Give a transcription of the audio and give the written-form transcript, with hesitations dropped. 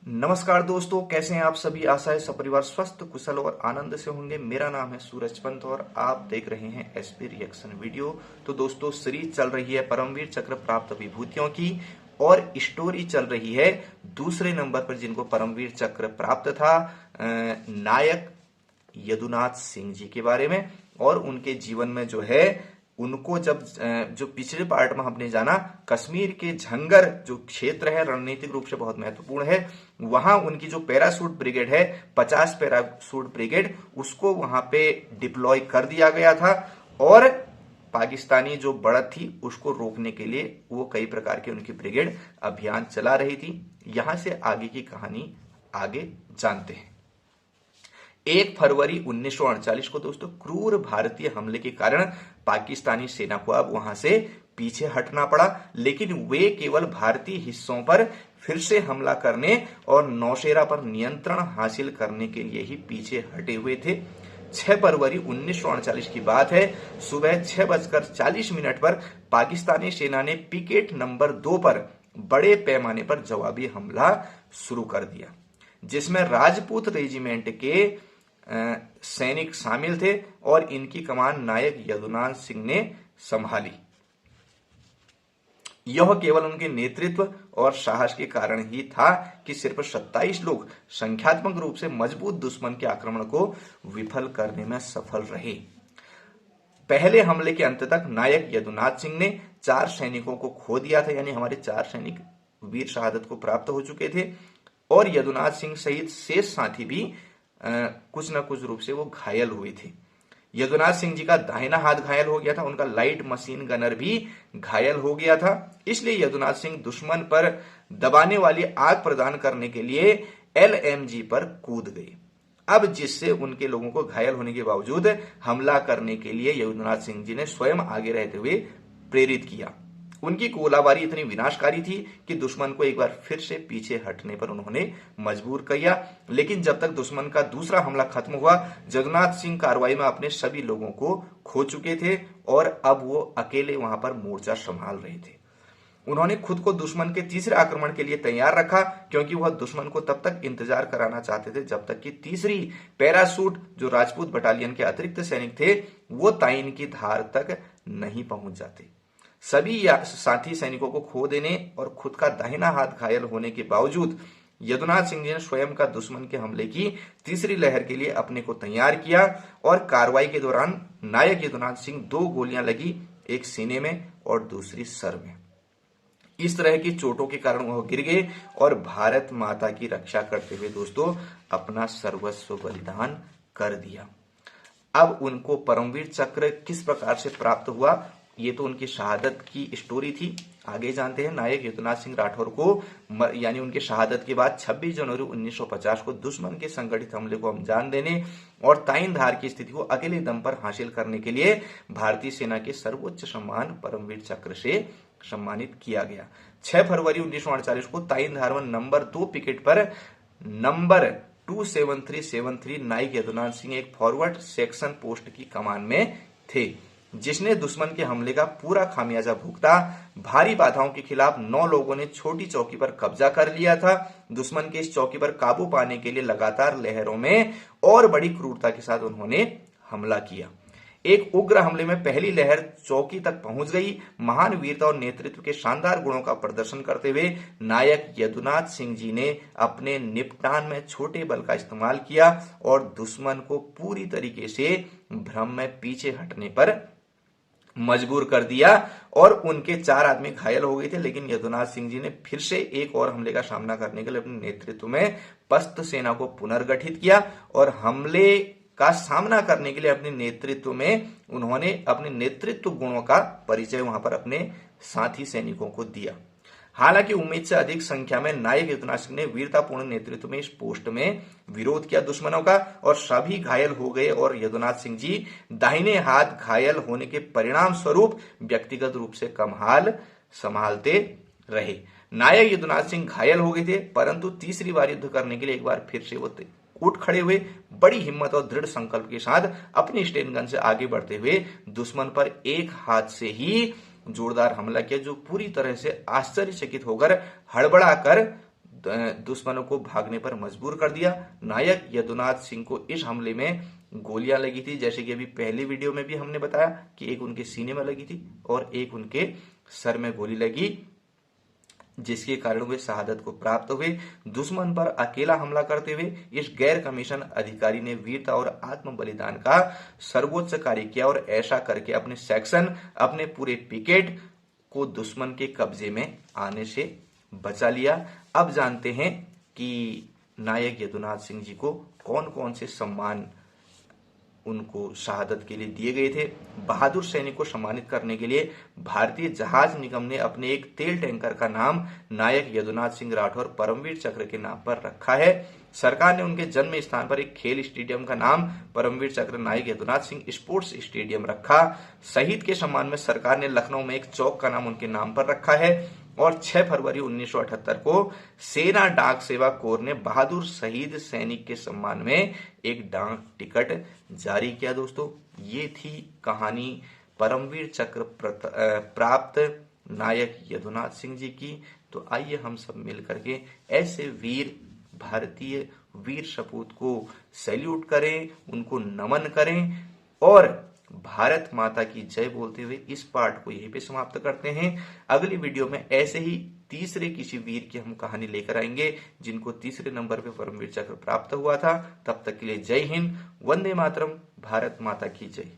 नमस्कार दोस्तों, कैसे हैं आप सभी। आशा है सपरिवार स्वस्थ कुशल और आनंद से होंगे। मेरा नाम है सूरज पंत और आप देख रहे हैं एसपी रिएक्शन वीडियो। तो दोस्तों, सीरीज चल रही है परमवीर चक्र प्राप्त विभूतियों की और स्टोरी चल रही है दूसरे नंबर पर जिनको परमवीर चक्र प्राप्त था, नायक यदुनाथ सिंह जी के बारे में। और उनके जीवन में जो है उनको जब जो पिछले पार्ट में हमने जाना, कश्मीर के झंगर जो क्षेत्र है रणनीतिक रूप से बहुत महत्वपूर्ण है, वहां उनकी जो पैरासूट ब्रिगेड है 50 पैरासूट ब्रिगेड, उसको वहां पे डिप्लॉय कर दिया गया था। और पाकिस्तानी जो बढ़त थी उसको रोकने के लिए वो कई प्रकार के उनकी ब्रिगेड अभियान चला रही थी। यहां से आगे की कहानी आगे जानते हैं। 1 फरवरी 1948 को दोस्तों क्रूर भारतीय हमले के कारण पाकिस्तानी सेना को अब वहां से पीछे हटना पड़ा, लेकिन वे केवल भारतीय हिस्सों पर फिर से हमला करने और नौशेरा पर नियंत्रण हासिल करने के लिए ही पीछे हटे हुए थे। 6 फरवरी 1948 की बात है। सुबह 6:40 पर पाकिस्तानी सेना ने पिकेट नंबर 2 पर बड़े पैमाने पर जवाबी हमला शुरू कर दिया, जिसमें राजपूत रेजिमेंट के सैनिक शामिल थे और इनकी कमान नायक यदुनाथ सिंह ने संभाली। यह केवल उनके नेतृत्व और साहस के कारण ही था कि सिर्फ 27 लोग संख्यात्मक रूप से मजबूत दुश्मन के आक्रमण को विफल करने में सफल रहे। पहले हमले के अंत तक नायक यदुनाथ सिंह ने 4 सैनिकों को खो दिया था, यानी हमारे 4 सैनिक वीर शहादत को प्राप्त हो चुके थे। और यदुनाथ सिंह सहित शेष साथी भी कुछ न कुछ रूप से वो घायल हुए थे। यदुनाथ सिंह जी का दाहिना हाथ घायल हो गया था, उनका लाइट मशीन गनर भी घायल हो गया था। इसलिए यदुनाथ सिंह दुश्मन पर दबाने वाली आग प्रदान करने के लिए एलएमजी पर कूद गए। अब जिससे उनके लोगों को घायल होने के बावजूद हमला करने के लिए यदुनाथ सिंह जी ने स्वयं आगे रहते हुए प्रेरित किया। उनकी गोलाबारी इतनी विनाशकारी थी कि दुश्मन को एक बार फिर से पीछे हटने पर उन्होंने मजबूर किया। लेकिन जब तक दुश्मन का दूसरा हमला खत्म हुआ, यदुनाथ सिंह कार्रवाई में अपने सभी लोगों को खो चुके थे और अब वो अकेले वहां पर मोर्चा संभाल रहे थे। उन्होंने खुद को दुश्मन के तीसरे आक्रमण के लिए तैयार रखा, क्योंकि वह दुश्मन को तब तक इंतजार कराना चाहते थे जब तक कि तीसरी पैरासूट जो राजपूत बटालियन के अतिरिक्त सैनिक थे वो ताइन की धार तक नहीं पहुंच जाते। सभी साथी सैनिकों को खो देने और खुद का दाहिना हाथ घायल होने के बावजूद यदुनाथ सिंह जी ने स्वयं का दुश्मन के हमले की तीसरी लहर के लिए अपने को तैयार किया। और कार्रवाई के दौरान नायक यदुनाथ सिंह 2 गोलियां लगी, एक सीने में और दूसरी सर में। इस तरह की चोटों के कारण वह गिर गए और भारत माता की रक्षा करते हुए दोस्तों अपना सर्वस्व बलिदान कर दिया। अब उनको परमवीर चक्र किस प्रकार से प्राप्त हुआ, ये तो उनकी शहादत की स्टोरी थी। आगे जानते हैं। नायक यदुनाथ सिंह राठौर को यानी उनके शहादत के बाद 26 जनवरी 1950 को दुश्मन के संगठित हमले को अंजाम देने और ताइन धार की स्थिति को अकेले दम पर हासिल करने के लिए भारतीय सेना के सर्वोच्च सम्मान परमवीर चक्र से सम्मानित किया गया। 6 फरवरी 1948 को ताइन धार में नंबर 2 पिकेट पर नंबर 27373 नायक यदुनाथ सिंह एक फॉरवर्ड सेक्शन पोस्ट की कमान में थे, जिसने दुश्मन के हमले का पूरा खामियाजा भुगता। भारी बाधाओं के खिलाफ 9 लोगों ने छोटी चौकी पर कब्जा कर लिया था। दुश्मन के इस चौकी पर काबू पाने के लिए लगातार लहरों में और बड़ी क्रूरता के साथ उन्होंने हमला किया। एक उग्र हमले में पहली लहर चौकी तक पहुंच गई। महान वीरता और नेतृत्व के शानदार गुणों का प्रदर्शन करते हुए नायक यदुनाथ सिंह जी ने अपने निपटान में छोटे बल का इस्तेमाल किया और दुश्मन को पूरी तरीके से भ्रम में पीछे हटने पर मजबूर कर दिया। और उनके 4 आदमी घायल हो गए थे, लेकिन यदुनाथ सिंह जी ने फिर से एक और हमले का सामना करने के लिए अपने नेतृत्व में पस्त सेना को पुनर्गठित किया और हमले का सामना करने के लिए अपने नेतृत्व में उन्होंने अपने नेतृत्व गुणों का परिचय वहां पर अपने साथी सैनिकों को दिया। हालांकि उम्मीद से अधिक संख्या में नायक यदुनाथ सिंह ने वीरतापूर्ण नेतृत्व में इस पोस्ट में विरोध किया दुश्मनों का और सभी घायल हो गए। और यदुनाथ सिंह जी दाहिने हाथ घायल होने के परिणाम स्वरूप व्यक्तिगत रूप से कम हाल संभालते रहे। नायक यदुनाथ सिंह घायल हो गए थे, परंतु तीसरी बार युद्ध करने के लिए एक बार फिर से वो उठ खड़े हुए। बड़ी हिम्मत और दृढ़ संकल्प के साथ अपनी स्टेन गन से आगे बढ़ते हुए दुश्मन पर एक हाथ से ही जोरदार हमला किया, जो पूरी तरह से आश्चर्यचकित होकर हड़बड़ाकर दुश्मनों को भागने पर मजबूर कर दिया। नायक यदुनाथ सिंह को इस हमले में गोलियां लगी थी, जैसे कि अभी पहले वीडियो में भी हमने बताया कि एक उनके सीने में लगी थी और एक उनके सर में गोली लगी, जिसके कारण वे शहादत को प्राप्त हुए। दुश्मन पर अकेला हमला करते हुए इस गैर कमीशन अधिकारी ने वीरता और आत्म बलिदान का सर्वोच्च कार्य किया और ऐसा करके अपने सेक्शन, अपने पूरे पिकेट को दुश्मन के कब्जे में आने से बचा लिया। अब जानते हैं कि नायक यदुनाथ सिंह जी को कौन कौन से सम्मान उनको शहादत के लिए दिए गए थे। बहादुर सैनिक को सम्मानित करने के लिए भारतीय जहाज निगम ने अपने एक तेल टैंकर का नाम नायक यदुनाथ सिंह राठौर परमवीर चक्र के नाम पर रखा है। सरकार ने उनके जन्म स्थान पर एक खेल स्टेडियम का नाम परमवीर चक्र नायक यदुनाथ सिंह स्पोर्ट्स स्टेडियम रखा। शहीद के सम्मान में सरकार ने लखनऊ में एक चौक का नाम उनके नाम पर रखा है और 6 फरवरी 1978 को सेना डाक सेवा कोर ने बहादुर शहीद सैनिक के सम्मान में एक डाक टिकट जारी किया। दोस्तों, ये थी कहानी परमवीर चक्र प्राप्त नायक यदुनाथ सिंह जी की। तो आइए हम सब मिलकर के ऐसे वीर भारतीय वीर सपूत को सैल्यूट करें, उनको नमन करें और भारत माता की जय बोलते हुए इस पार्ट को यहीं पे समाप्त करते हैं। अगली वीडियो में ऐसे ही तीसरे किसी वीर की हम कहानी लेकर आएंगे जिनको तीसरे नंबर पे परमवीर चक्र प्राप्त हुआ था। तब तक के लिए जय हिंद, वंदे मातरम, भारत माता की जय।